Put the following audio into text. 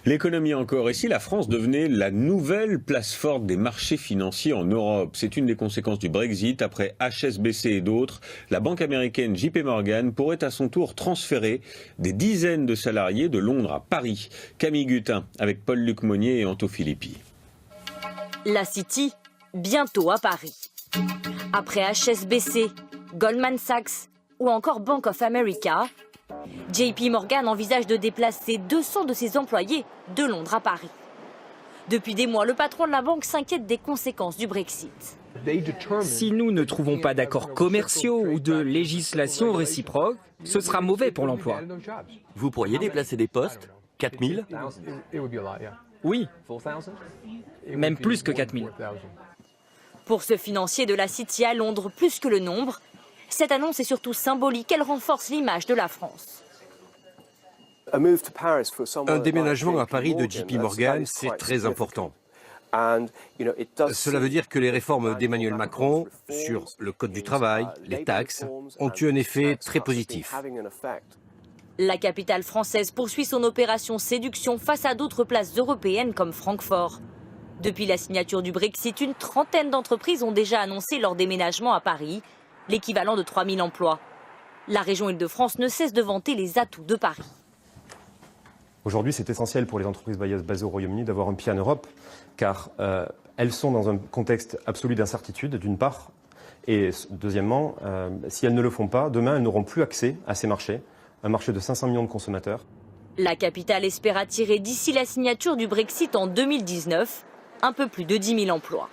L'économie encore, et si la France devenait la nouvelle place forte des marchés financiers en Europe? C'est une des conséquences du Brexit. Après HSBC et d'autres, la banque américaine JP Morgan pourrait à son tour transférer des dizaines de salariés de Londres à Paris. Camille Gutin avec Paul-Luc Monnier et Anto Filippi. La City, bientôt à Paris. Après HSBC, Goldman Sachs ou encore Bank of America, JP Morgan envisage de déplacer 200 de ses employés de Londres à Paris. Depuis des mois, le patron de la banque s'inquiète des conséquences du Brexit. Si nous ne trouvons pas d'accords commerciaux ou de législation réciproque, ce sera mauvais pour l'emploi. Vous pourriez déplacer des postes? 4000? Oui, même plus que 4000. Pour ce financier de la City à Londres, plus que le nombre, cette annonce est surtout symbolique, elle renforce l'image de la France. Un déménagement à Paris de JP Morgan, c'est très important. Cela veut dire que les réformes d'Emmanuel Macron sur le code du travail, les taxes, ont eu un effet très positif. La capitale française poursuit son opération séduction face à d'autres places européennes comme Francfort. Depuis la signature du Brexit, une trentaine d'entreprises ont déjà annoncé leur déménagement à Paris, l'équivalent de 3000 emplois. La région Île-de-France ne cesse de vanter les atouts de Paris. Aujourd'hui, c'est essentiel pour les entreprises basées au Royaume-Uni d'avoir un pied en Europe, car elles sont dans un contexte absolu d'incertitude, d'une part, et deuxièmement, si elles ne le font pas, demain, elles n'auront plus accès à ces marchés, un marché de 500 millions de consommateurs. La capitale espère attirer d'ici la signature du Brexit en 2019 un peu plus de 10 000 emplois.